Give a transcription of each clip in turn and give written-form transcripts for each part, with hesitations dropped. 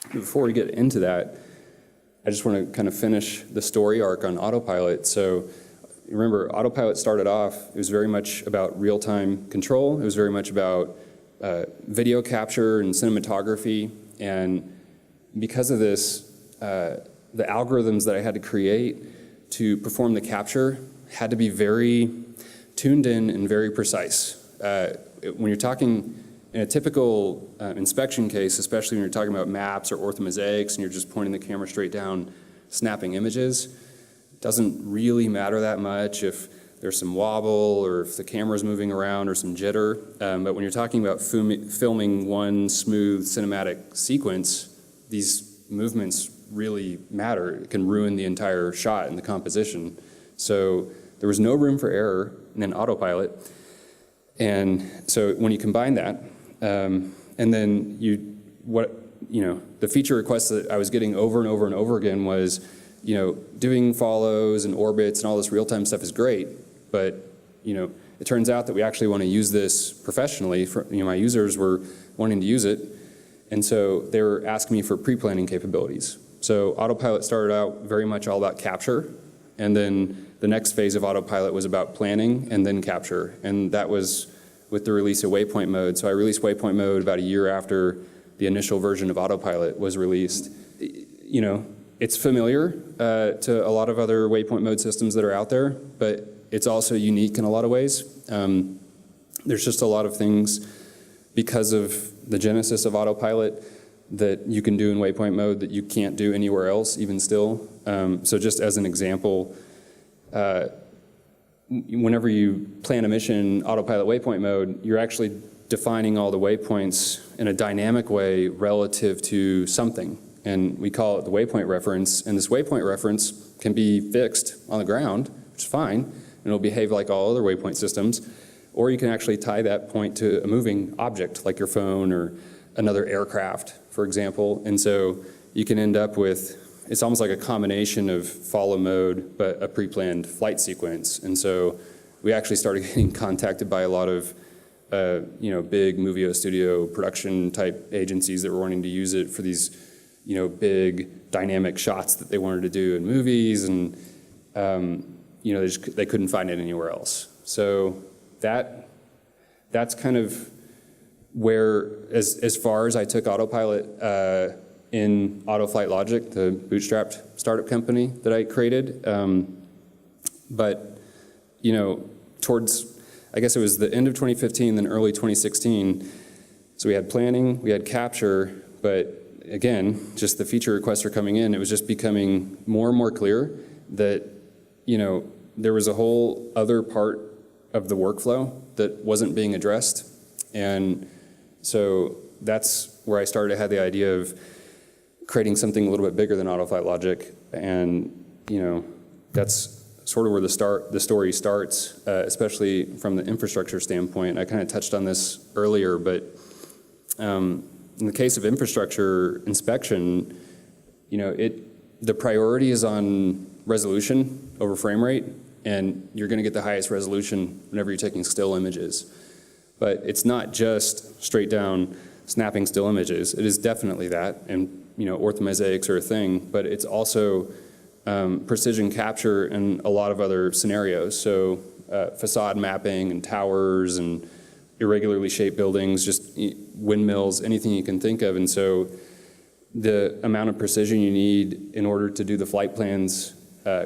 Before we get into that, I just want to kind of finish the story arc on AUTOPILOT. So remember, AUTOPILOT started off, it was very much about real-time control. It was very much about video capture and cinematography. And because of this, the algorithms that I had to create to perform the capture had to be very tuned in and very precise. When you're talking in a typical inspection case, especially when you're talking about maps or orthomosaics and you're just pointing the camera straight down, snapping images, it doesn't really matter that much if there's some wobble or if the camera's moving around or some jitter. But when you're talking about filming one smooth cinematic sequence, these movements really matter. It can ruin the entire shot and the composition. So there was no room for error in AUTOPILOT. And so when you combine that, and then the feature requests that I was getting over and over and over again was, doing follows and orbits and all this real-time stuff is great, but it turns out that we actually want to use this professionally. My users were wanting to use it, and so they were asking me for pre-planning capabilities. So AUTOPILOT started out very much all about capture, and then the next phase of AUTOPILOT was about planning and then capture, and that was with the release of waypoint mode. So I released waypoint mode about a year after the initial version of AUTOPILOT was released. It's familiar to a lot of other waypoint mode systems that are out there, but it's also unique in a lot of ways. There's just a lot of things because of the genesis of AUTOPILOT that you can do in waypoint mode that you can't do anywhere else, even still. So just as an example, whenever you plan a mission in AUTOPILOT waypoint mode, you're actually defining all the waypoints in a dynamic way relative to something. And we call it the waypoint reference. And this waypoint reference can be fixed on the ground, which is fine, and it'll behave like all other waypoint systems. Or you can actually tie that point to a moving object, like your phone or another aircraft, for example. And so you can end up with, it's almost like a combination of follow mode, but a pre-planned flight sequence. And so we actually started getting contacted by a lot of big Movio studio production type agencies that were wanting to use it for these big dynamic shots that they wanted to do in movies, and they couldn't find it anywhere else. So that's kind of where, as far as I took AUTOPILOT in Autoflight Logic, the bootstrapped startup company that I created. But towards, I guess it was the end of 2015, then early 2016, so we had planning, we had capture, but again, just the feature requests are coming in. It was just becoming more and more clear that, there was a whole other part of the workflow that wasn't being addressed. And so that's where I started to have the idea of creating something a little bit bigger than Autoflight Logic. And, that's sort of where the story starts, especially from the infrastructure standpoint. I kind of touched on this earlier, but in the case of infrastructure inspection, the priority is on resolution over frame rate, and you're going to get the highest resolution whenever you're taking still images. But it's not just straight down snapping still images. It is definitely that, and orthomosaics are a thing, but it's also precision capture in a lot of other scenarios. So facade mapping and towers and irregularly shaped buildings, just windmills, anything you can think of. And so the amount of precision you need in order to do the flight plans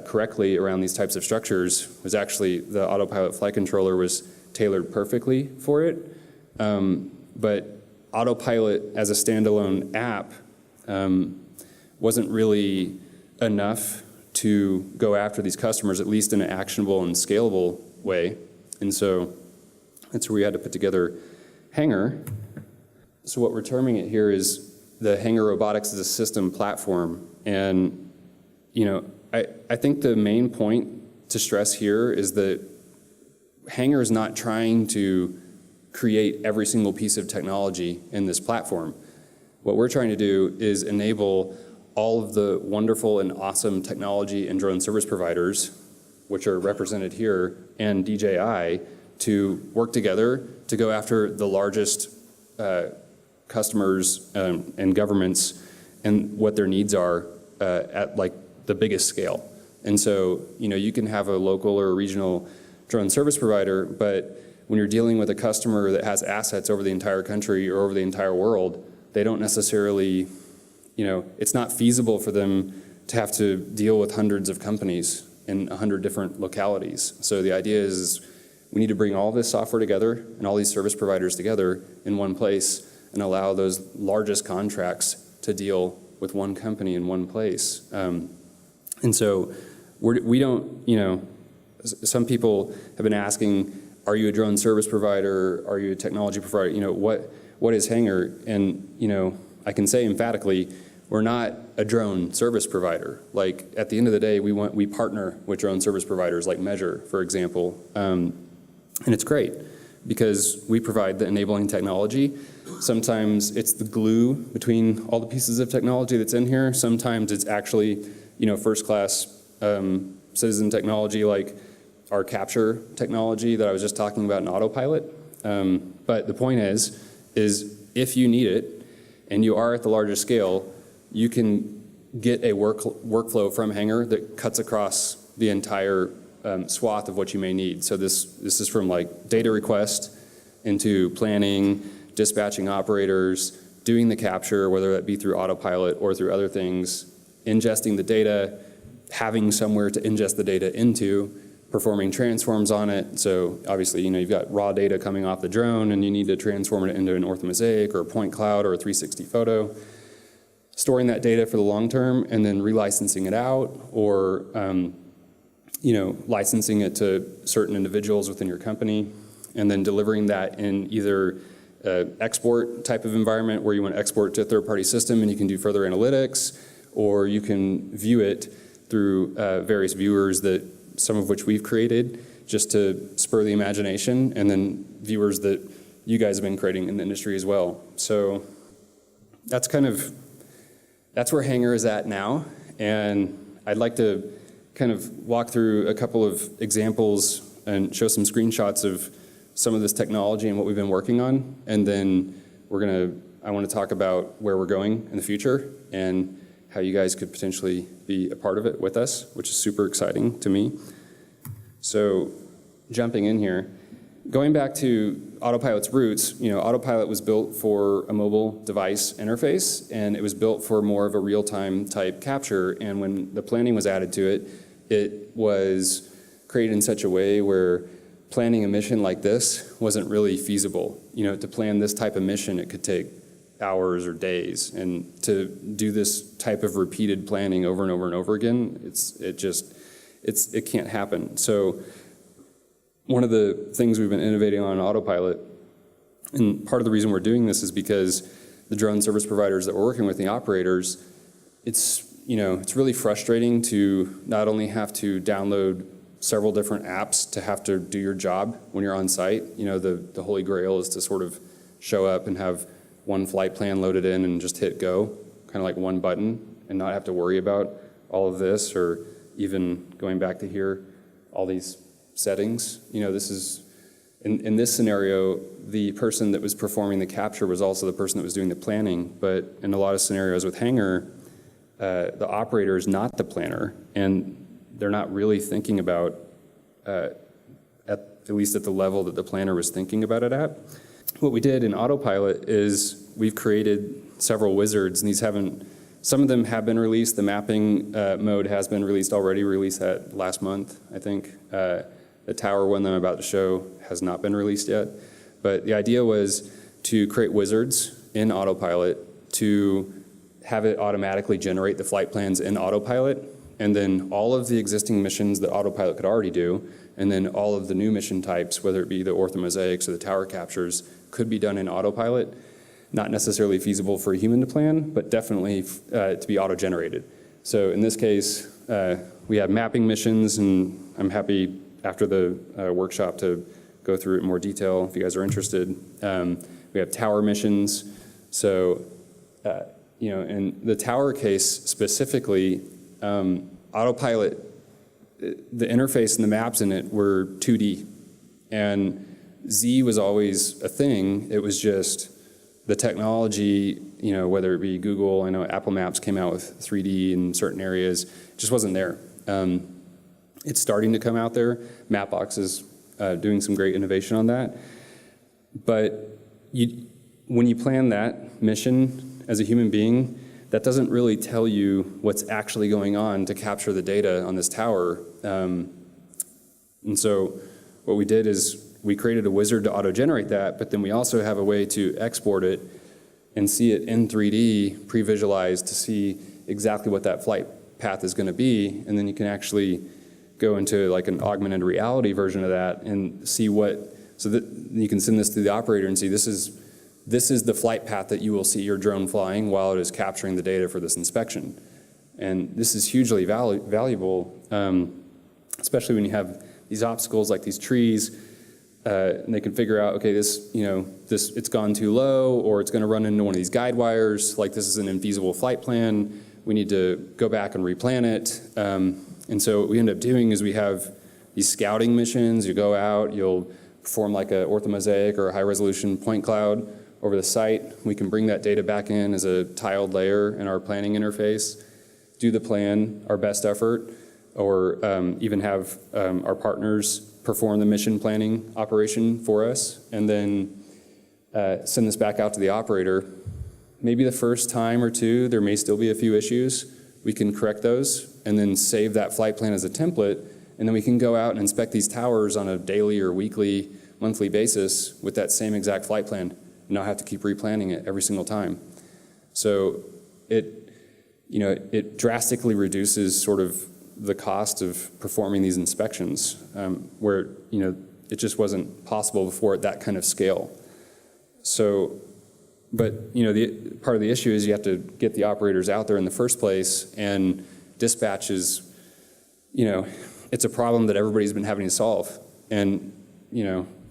correctly around these types of structures was actually, the AUTOPILOT flight controller was tailored perfectly for it. But AUTOPILOT as a standalone app wasn't really enough to go after these customers, at least in an actionable and scalable way. And so that's where we had to put together Hangar. So what we're terming it here is the Hangar Robotics as a System platform. And I think the main point to stress here is that Hangar is not trying to create every single piece of technology in this platform. What we're trying to do is enable all of the wonderful and awesome technology and drone service providers, which are represented here, and DJI, to work together to go after the largest customers and governments and what their needs are at like the biggest scale. And so, you can have a local or regional drone service provider, but when you're dealing with a customer that has assets over the entire country or over the entire world, they don't necessarily, it's not feasible for them to have to deal with hundreds of companies in 100 different localities. So the idea is we need to bring all this software together and all these service providers together in one place and allow those largest contracts to deal with one company in one place. And so we don't, some people have been asking, are you a drone service provider? Are you a technology provider? What is Hangar? And, I can say emphatically, we're not a drone service provider. Like at the end of the day, we partner with drone service providers like Measure, for example. And it's great because we provide the enabling technology. Sometimes it's the glue between all the pieces of technology that's in here. Sometimes it's actually, first-class citizen technology like our capture technology that I was just talking about in AUTOPILOT. But the point is if you need it and you are at the larger scale, you can get a workflow from Hangar that cuts across the entire swath of what you may need. So this is from like data request into planning, dispatching operators, doing the capture, whether that be through AUTOPILOT or through other things, ingesting the data, having somewhere to ingest the data into, performing transforms on it. So obviously, you've got raw data coming off the drone and you need to transform it into an orthomosaic or a point cloud or a 360 photo, storing that data for the long term and then relicensing it out or, licensing it to certain individuals within your company and then delivering that in either export type of environment where you want to export to a third-party system and you can do further analytics, or you can view it through various viewers that some of which we've created just to spur the imagination, and then viewers that you guys have been creating in the industry as well. So that's where Hangar is at now, and I'd like to kind of walk through a couple of examples and show some screenshots of some of this technology and what we've been working on, and then I want to talk about where we're going in the future and how you guys could potentially be a part of it with us, which is super exciting to me. So jumping in here, going back to AUTOPILOT's roots, AUTOPILOT was built for a mobile device interface, and it was built for more of a real-time type capture. And when the planning was added to it, it was created in such a way where planning a mission like this wasn't really feasible. To plan this type of mission, it could take hours or days, and to do this type of repeated planning over and over and over again, it can't happen. So one of the things we've been innovating on AUTOPILOT, and part of the reason we're doing this is because the drone service providers that we're working with, the operators, it's really frustrating to not only have to download several different apps to have to do your job when you're on site. The holy grail is to sort of show up and have one flight plan loaded in and just hit go, kind of like one button, and not have to worry about all of this, or even going back to here, all these settings. This is, in this scenario, the person that was performing the capture was also the person that was doing the planning, but in a lot of scenarios with Hangar, the operator is not the planner, and they're not really thinking about, at least at the level that the planner was thinking about it at. What we did in AUTOPILOT is we've created several wizards, and some of them have been released. The mapping mode has been released already, released that last month, I think. The tower one that I'm about to show has not been released yet. But the idea was to create wizards in AUTOPILOT to have it automatically generate the flight plans in AUTOPILOT, and then all of the existing missions that AUTOPILOT could already do, and then all of the new mission types, whether it be the orthomosaics or the tower captures, could be done in AUTOPILOT. Not necessarily feasible for a human to plan, but definitely to be auto-generated. So in this case, we have mapping missions, and I'm happy after the workshop to go through it in more detail if you guys are interested. We have tower missions. So, in the tower case specifically, AUTOPILOT, the interface and the maps in it were 2D. And Z was always a thing. It was just the technology, whether it be Google, I know Apple Maps came out with 3D in certain areas, just wasn't there. It's starting to come out there. Mapbox is doing some great innovation on that. But when you plan that mission as a human being, that doesn't really tell you what's actually going on to capture the data on this tower. And so what we did is we created a wizard to auto-generate that, but then we also have a way to export it and see it in 3D, pre-visualized to see exactly what that flight path is going to be. And then you can actually go into like an augmented reality version of that and see so that you can send this to the operator and see this is the flight path that you will see your drone flying while it is capturing the data for this inspection. And this is hugely valuable, especially when you have these obstacles like these trees, and they can figure out, okay, it's gone too low, or it's going to run into one of these guide wires, like this is an infeasible flight plan, we need to go back and replan it. And so what we end up doing is we have these scouting missions. You go out, you'll perform like a orthomosaic or a high-resolution point cloud over the site. We can bring that data back in as a tiled layer in our planning interface, do the plan, our best effort, or even have our partners perform the mission planning operation for us, and then send this back out to the operator. Maybe the first time or two, there may still be a few issues. We can correct those and then save that flight plan as a template, and then we can go out and inspect these towers on a daily or weekly, monthly basis with that same exact flight plan, and not have to keep replanning it every single time. So it drastically reduces sort of the cost of performing these inspections, where it just wasn't possible before at that kind of scale. So, but the part of the issue is you have to get the operators out there in the first place, and dispatch is, it's a problem that everybody's been having to solve. And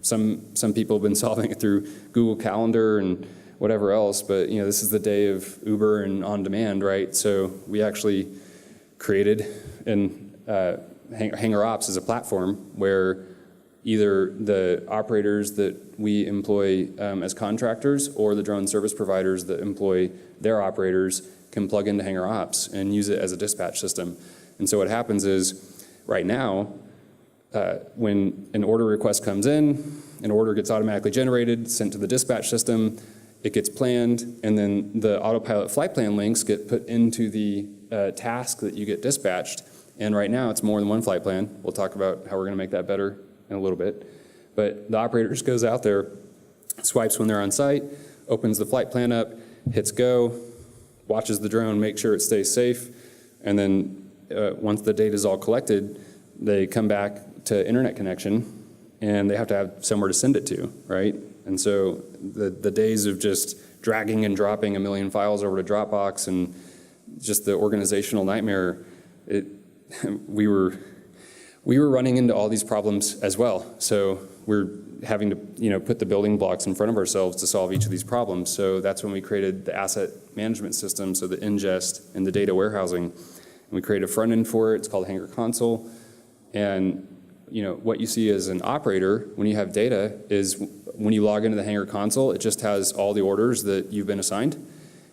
some people have been solving it through Google Calendar and whatever else, but this is the day of Uber and on demand, right? So we actually created Hangar Ops as a platform where either the operators that we employ as contractors or the drone service providers that employ their operators can plug into Hangar Ops and use it as a dispatch system. And so what happens is, right now, when an order request comes in, an order gets automatically generated, sent to the dispatch system, it gets planned, and then the AUTOPILOT flight plan links get put into the task that you get dispatched. And right now, it's more than one flight plan. We'll talk about how we're going to make that better in a little bit. But the operator just goes out there, swipes when they're on site, opens the flight plan up, hits go, watches the drone, make sure it stays safe, and then once the data is all collected, they come back to internet connection, and they have to have somewhere to send it to, right? And so the days of just dragging and dropping a million files over to Dropbox and just the organizational nightmare, we were running into all these problems as well. So we're having to put the building blocks in front of ourselves to solve each of these problems. So that's when we created the asset management system, so the ingest and the data warehousing. And we created a front end for it. It's called Hangar Console. And what you see as an operator when you have data is when you log into the Hangar Console, it just has all the orders that you've been assigned.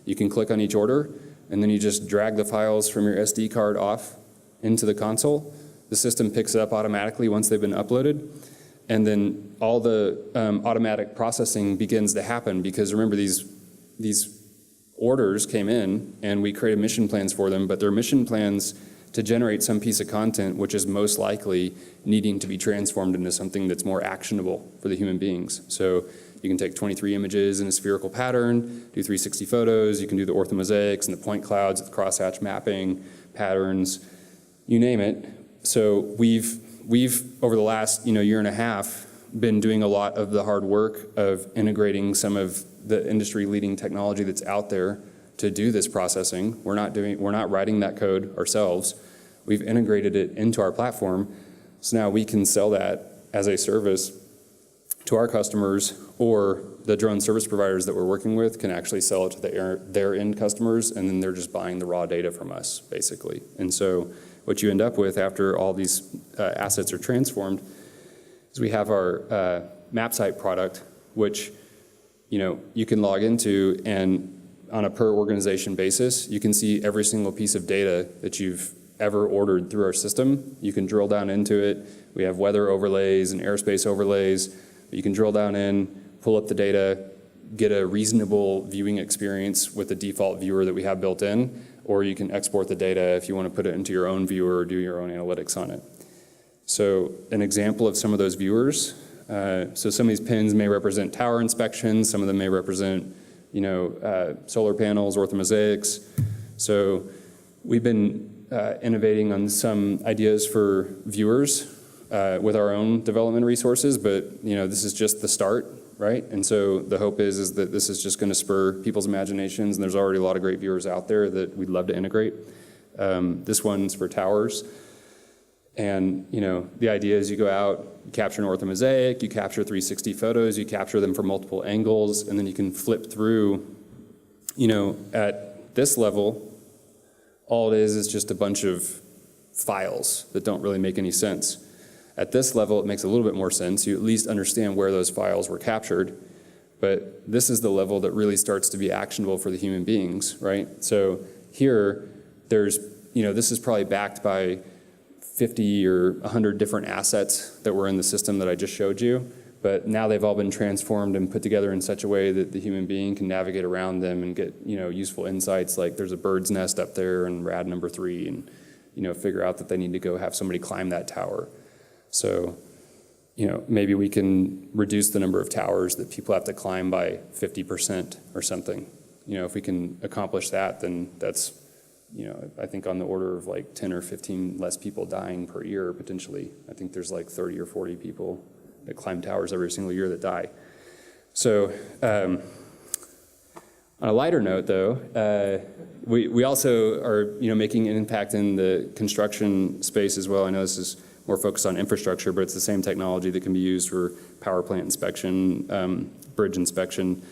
You can click on each order, and then you just drag the files from your SD card off into the console. The system picks it up automatically once they've been uploaded, and then all the automatic processing begins to happen, because remember, these orders came in and we created mission plans for them, but they're mission plans to generate some piece of content which is most likely needing to be transformed into something that's more actionable for the human beings. So you can take 23 images in a spherical pattern, do 360 photos, you can do the orthomosaics and the point clouds, the crosshatch mapping, patterns, you name it. So we've over the last year and a half been doing a lot of the hard work of integrating some of the industry-leading technology that's out there to do this processing. We're not writing that code ourselves. We've integrated it into our platform, so now we can sell that as a service to our customers, or the drone service providers that we're working with can actually sell it to their end customers, and then they're just buying the raw data from us, basically. And so what you end up with after all these assets are transformed is we have our map site product, which you can log into, and on a per organization basis, you can see every single piece of data that you've ever ordered through our system. You can drill down into it. We have weather overlays and airspace overlays. You can drill down in, pull up the data, get a reasonable viewing experience with the default viewer that we have built in, or you can export the data if you want to put it into your own viewer or do your own analytics on it. So an example of some of those viewers, so some of these pins may represent tower inspections, some of them may represent solar panels, orthomosaics. So we've been innovating on some ideas for viewers with our own development resources, but this is just the start, right? And so the hope is that this is just going to spur people's imaginations, and there's already a lot of great viewers out there that we'd love to integrate. This one's for towers. And the idea is you go out, you capture an orthomosaic, you capture 360 photos, you capture them from multiple angles, and then you can flip through. At this level, all it is just a bunch of files that don't really make any sense. At this level, it makes a little bit more sense. You at least understand where those files were captured. But this is the level that really starts to be actionable for the human beings, right? So here, this is probably backed by 50 or 100 different assets that were in the system that I just showed you. But now they've all been transformed and put together in such a way that the human being can navigate around them and get useful insights, like there's a bird's nest up there and rad number 3, and figure out that they need to go have somebody climb that tower. So maybe we can reduce the number of towers that people have to climb by 50% or something. If we can accomplish that, then that's I think on the order of like 10 or 15 less people dying per year potentially. I think there's like 30 or 40 people that climb towers every single year that die. So on a lighter note though, we also are making an impact in the construction space as well. I know this is more focused on infrastructure, but it's the same technology that can be used for power plant inspection, bridge inspection.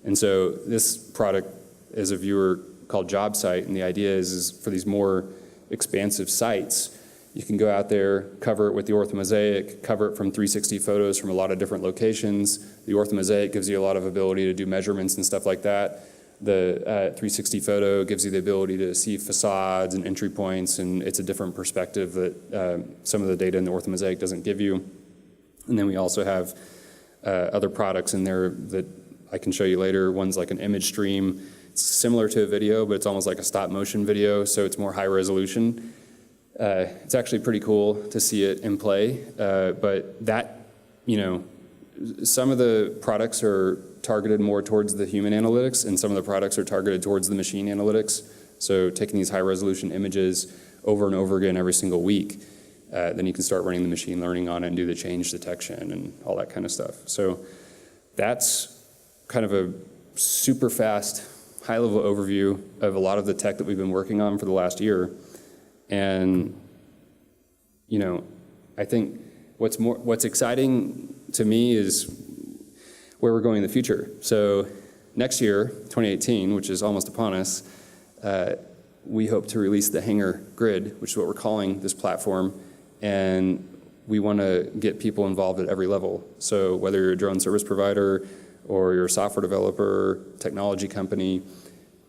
And so this product is a viewer called Job Site, and the idea is for these more expansive sites, you can go out there, cover it with the orthomosaic, cover it from 360 photos from a lot of different locations. The orthomosaic gives you a lot of ability to do measurements and stuff like that. The 360 photo gives you the ability to see facades and entry points, and it's a different perspective that some of the data in the orthomosaic doesn't give you. And then we also have other products in there that I can show you later. One's like an image stream. It's similar to a video, but it's almost like a stop motion video, so it's more high resolution. It's actually pretty cool to see it in play, but that, some of the products are targeted more towards the human analytics, and some of the products are targeted towards the machine analytics. So taking these high resolution images over and over again every single week, then you can start running the machine learning on it and do the change detection and all that kind of stuff. So that's kind of a super fast, high-level overview of a lot of the tech that we've been working on for the last year. And, I think what's exciting to me is where we're going in the future. So next year, 2018, which is almost upon us, we hope to release the Hangar Grid, which is what we're calling this platform. And we want to get people involved at every level. So whether you're a drone service provider or you're a software developer, technology company,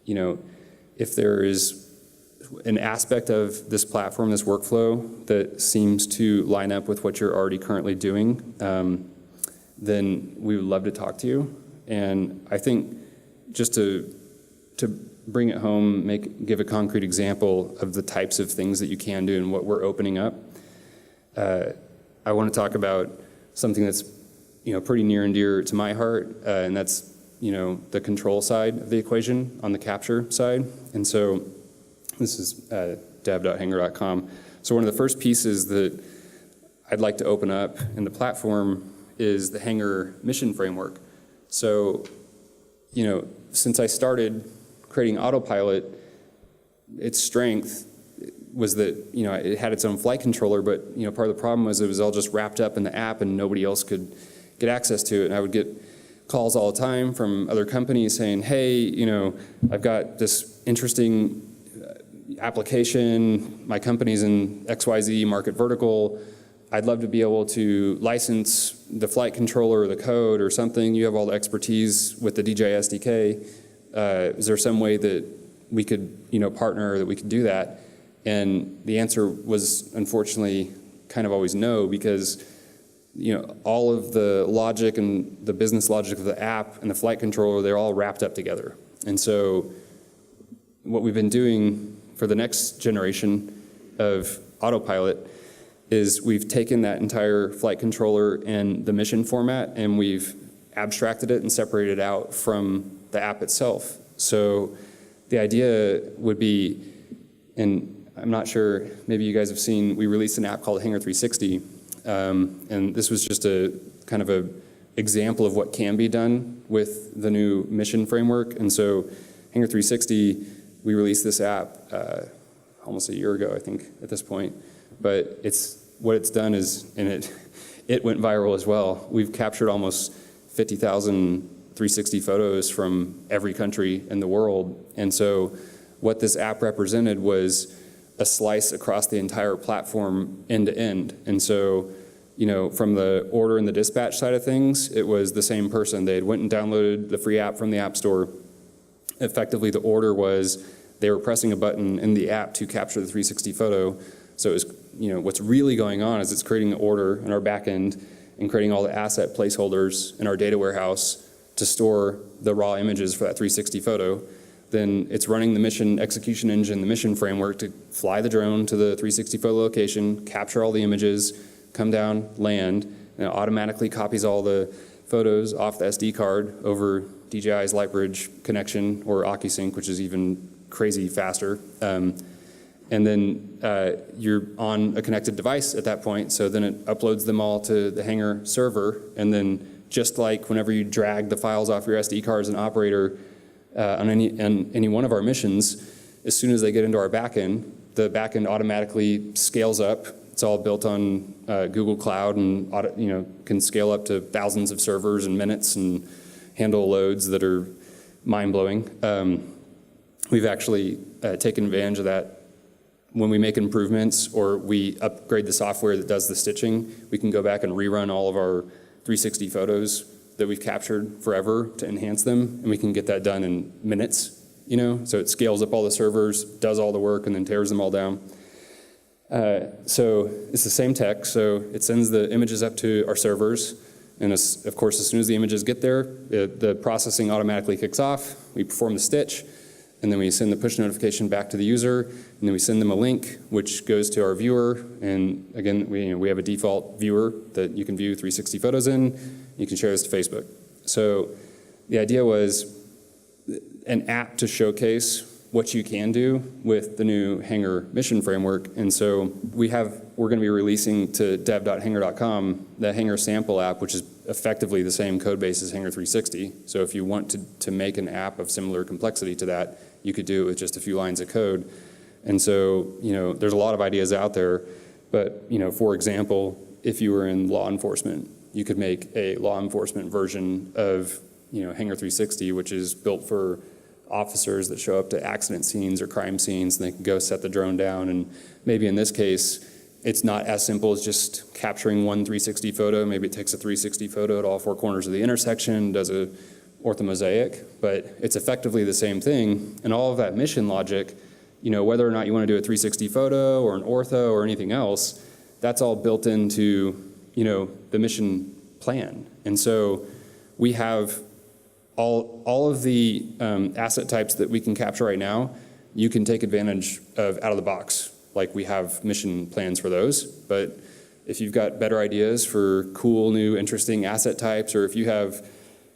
if there is an aspect of this platform, this workflow that seems to line up with what you're already currently doing, then we would love to talk to you. And I think just to bring it home, give a concrete example of the types of things that you can do and what we're opening up, I want to talk about something that's pretty near and dear to my heart, and that's the control side of the equation on the capture side. And so this is dev.hangar.com. So one of the first pieces that I'd like to open up in the platform is the Hangar mission framework. So, since I started creating AUTOPILOT, its strength was that, it had its own flight controller, but, part of the problem was it was all just wrapped up in the app and nobody else could get access to it. And I would get calls all the time from other companies saying, hey, I've got this interesting application, my company's in XYZ market vertical, I'd love to be able to license the flight controller or the code or something. You have all the expertise with the DJI SDK. Is there some way that we could, partner, that we could do that? And the answer was unfortunately kind of always no, because all of the logic and the business logic of the app and the flight controller, they're all wrapped up together. And so what we've been doing for the next generation of Autopilot is we've taken that entire flight controller and the mission format, and we've abstracted it and separated it out from the app itself. So the idea would be, and I'm not sure, maybe you guys have seen, we released an app called Hangar 360, and this was just a kind of a example of what can be done with the new mission framework. And so Hangar 360, we released this app almost a year ago, I think, at this point. But what it's done is, and it went viral as well. We've captured almost 50,000 360 photos from every country in the world. And so what this app represented was a slice across the entire platform end to end. And so, from the order and the dispatch side of things, it was the same person. They had went and downloaded the free app from the App Store. Effectively, the order was they were pressing a button in the app to capture the 360 photo. So it was, what's really going on is it's creating an order in our back end and creating all the asset placeholders in our data warehouse to store the raw images for that 360 photo. Then it's running the mission execution engine, the mission framework, to fly the drone to the 360 photo location, capture all the images, come down, land, and it automatically copies all the photos off the SD card over DJI's Lightbridge connection or OcuSync, which is even crazy faster. And then you're on a connected device at that point, so then it uploads them all to the Hangar server, and then just like whenever you drag the files off your SD card as an operator on any one of our missions, as soon as they get into our backend, the backend automatically scales up. It's all built on Google Cloud, and can scale up to thousands of servers in minutes and handle loads that are mind-blowing. We've actually taken advantage of that. When we make improvements or we upgrade the software that does the stitching, we can go back and rerun all of our 360 photos that we've captured forever to enhance them, and we can get that done in minutes, So it scales up all the servers, does all the work, and then tears them all down. So it's the same tech, so it sends the images up to our servers, and of course, as soon as the images get there, the processing automatically kicks off, we perform the stitch, and then we send the push notification back to the user, and then we send them a link which goes to our viewer. And again, we have a default viewer that you can view 360 photos in. You can share this to Facebook. So the idea was an app to showcase what you can do with the new Hangar mission framework. And so we're going to be releasing to dev.hangar.com the Hangar sample app, which is effectively the same code base as Hangar 360. So if you want to make an app of similar complexity to that, you could do it with just a few lines of code. And so, there's a lot of ideas out there, but, for example, if you were in law enforcement, you could make a law enforcement version of, Hangar 360, which is built for officers that show up to accident scenes or crime scenes, and they can go set the drone down. And maybe in this case, it's not as simple as just capturing one 360 photo. Maybe it takes a 360 photo at all four corners of the intersection, does a orthomosaic, but it's effectively the same thing. And all of that mission logic, whether or not you want to do a 360 photo or an ortho or anything else, that's all built into, the mission plan. And so we have all of the asset types that we can capture right now, you can take advantage of out of the box. Like we have mission plans for those, but if you've got better ideas for cool, new, interesting asset types, or if you have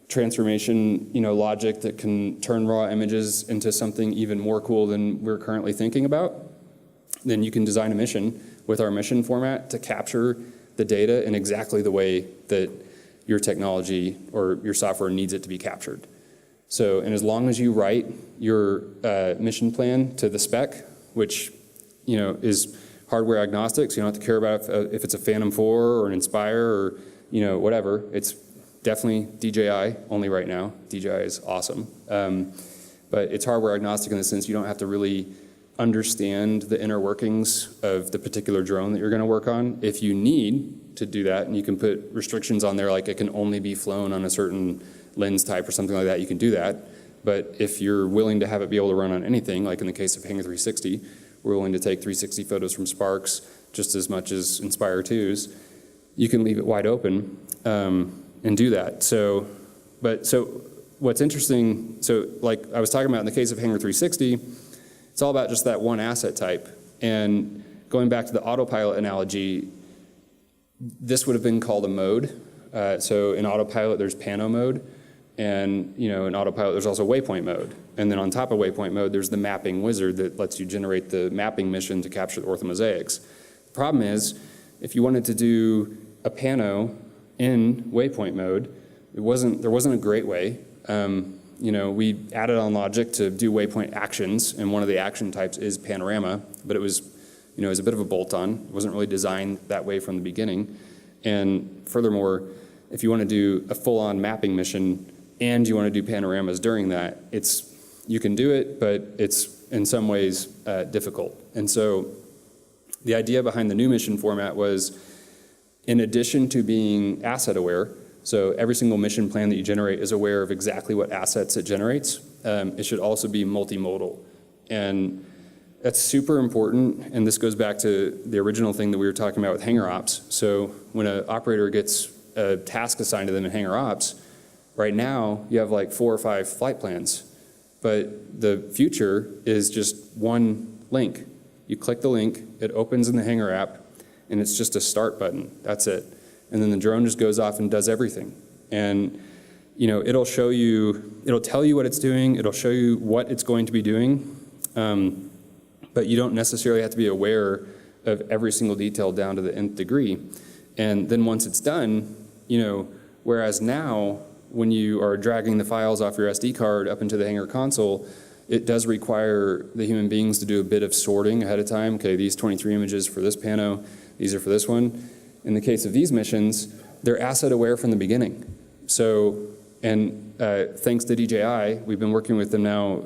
transformation, logic that can turn raw images into something even more cool than we're currently thinking about, then you can design a mission with our mission format to capture the data in exactly the way that your technology or your software needs it to be captured. So, and as long as you write your mission plan to the spec, which, is hardware agnostic, so you don't have to care about if it's a Phantom 4 or an Inspire or, whatever. It's definitely DJI only right now. DJI is awesome. But it's hardware agnostic in the sense you don't have to really understand the inner workings of the particular drone that you're going to work on. If you need to do that, and you can put restrictions on there, like it can only be flown on a certain lens type or something like that, you can do that. But if you're willing to have it be able to run on anything, like in the case of Hangar 360, we're willing to take 360 photos from Sparks just as much as Inspire 2s, you can leave it wide open and do that. So what's interesting, so like I was talking about in the case of Hangar 360, it's all about just that one asset type. And going back to the autopilot analogy, this would have been called a mode. So in autopilot, there's pano mode. And in autopilot, there's also waypoint mode. And then on top of waypoint mode, there's the mapping wizard that lets you generate the mapping mission to capture the orthomosaics. The problem is, if you wanted to do a pano in waypoint mode, there wasn't a great way. We added on logic to do waypoint actions, and one of the action types is panorama, but it was a bit of a bolt-on. It wasn't really designed that way from the beginning. And furthermore, if you want to do a full-on mapping mission and you want to do panoramas during that, you can do it, but it's in some ways difficult. And so the idea behind the new mission format was, in addition to being asset aware, so every single mission plan that you generate is aware of exactly what assets it generates, it should also be multimodal. And that's super important, and this goes back to the original thing that we were talking about with Hangar Ops. So when an operator gets a task assigned to them in Hangar Ops, right now you have like 4 or 5 flight plans, but the future is just one link. You click the link, it opens in the Hangar app, and it's just a start button. That's it. And then the drone just goes off and does everything. And it'll tell you what it's doing, it'll show you what it's going to be doing, but you don't necessarily have to be aware of every single detail down to the nth degree. And then once it's done, whereas now, when you are dragging the files off your SD card up into the Hangar console, it does require the human beings to do a bit of sorting ahead of time. Okay, these 23 images for this pano, these are for this one. In the case of these missions, they're asset aware from the beginning. So, and thanks to DJI, we've been working with them now,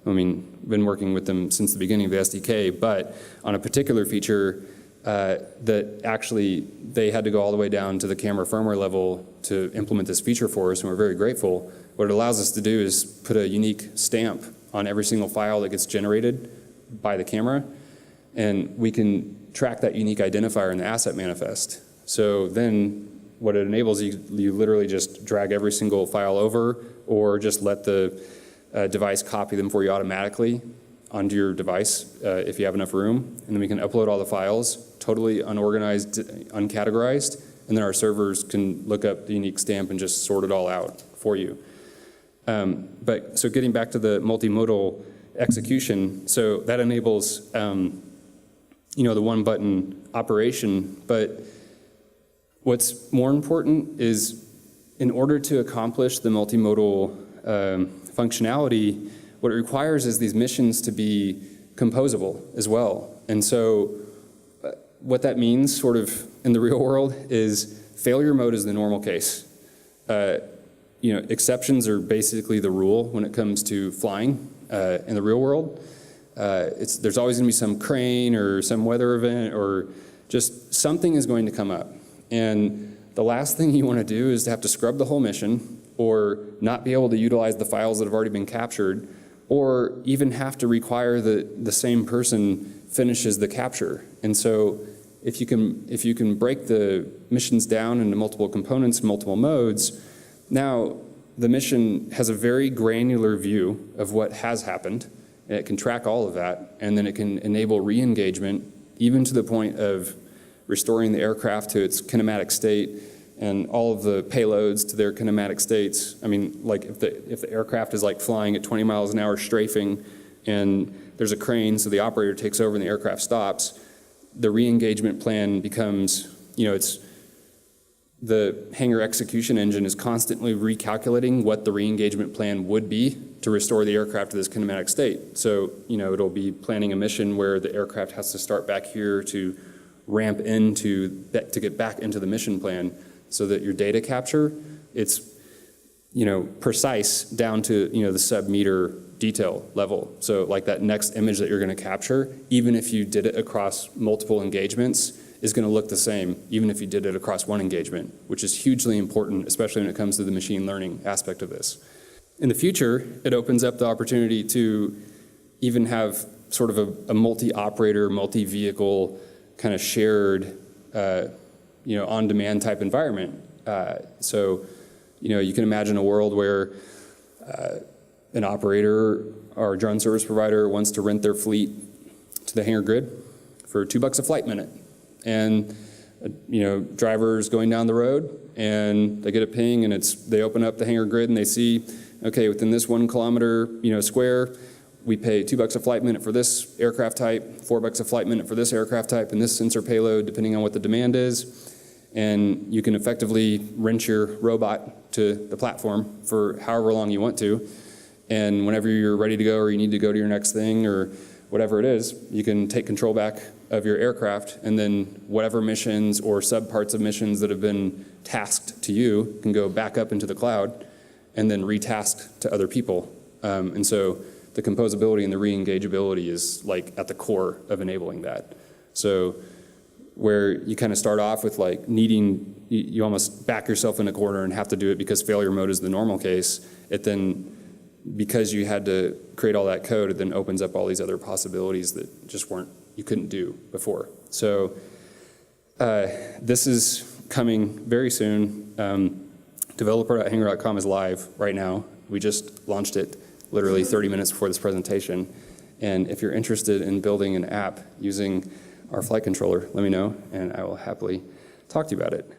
been working with them since the beginning of the SDK, but on a particular feature that actually they had to go all the way down to the camera firmware level to implement this feature for us, and we're very grateful. What it allows us to do is put a unique stamp on every single file that gets generated by the camera, and we can track that unique identifier in the asset manifest. So then what it enables, you literally just drag every single file over, or just let the device copy them for you automatically onto your device if you have enough room, and then we can upload all the files, totally unorganized, uncategorized, and then our servers can look up the unique stamp and just sort it all out for you. But so getting back to the multimodal execution, so that enables the one button operation, but what's more important is, in order to accomplish the multimodal functionality, what it requires is these missions to be composable as well. And so what that means sort of in the real world is failure mode is the normal case. Exceptions are basically the rule when it comes to flying in the real world. There's always going to be some crane or some weather event, or just something is going to come up. And the last thing you want to do is to have to scrub the whole mission, or not be able to utilize the files that have already been captured, or even have to require that the same person finishes the capture. And so if you can break the missions down into multiple components, multiple modes, now the mission has a very granular view of what has happened. It can track all of that, and then it can enable re-engagement, even to the point of restoring the aircraft to its kinematic state and all of the payloads to their kinematic states. I mean, like if the aircraft is like flying at 20 miles an hour strafing, and there's a crane, so the operator takes over and the aircraft stops, the re-engagement plan becomes, it's the Hangar execution engine is constantly recalculating what the re-engagement plan would be to restore the aircraft to this kinematic state. So, it'll be planning a mission where the aircraft has to start back here to ramp into that, to get back into the mission plan, so that your data capture, it's, precise down to, the sub-meter detail level. So like that next image that you're going to capture, even if you did it across multiple engagements, is going to look the same, even if you did it across one engagement, which is hugely important, especially when it comes to the machine learning aspect of this. In the future, it opens up the opportunity to even have sort of a multi-operator, multi-vehicle kind of shared, on-demand type environment. So, you can imagine a world where an operator or a drone service provider wants to rent their fleet to the hangar grid for $2 a flight minute. And, drivers going down the road and they get a ping and they open up the hangar grid and they see, okay, within this 1 kilometer, square, we pay $2 a flight minute for this aircraft type, $4 a flight minute for this aircraft type, and this sensor payload, depending on what the demand is. And you can effectively rent your robot to the platform for however long you want to. And whenever you're ready to go or you need to go to your next thing or whatever it is, you can take control back of your aircraft, and then whatever missions or subparts of missions that have been tasked to you can go back up into the cloud and then retasked to other people. And so the composability and the re-engageability is like at the core of enabling that. So where you kind of start off with like needing, you almost back yourself in a corner and have to do it because failure mode is the normal case, it then, because you had to create all that code, it then opens up all these other possibilities that just you couldn't do before. So this is coming very soon. Developer.hangar.com is live right now. We just launched it literally 30 minutes before this presentation. And if you're interested in building an app using our flight controller, let me know, and I will happily talk to you about it.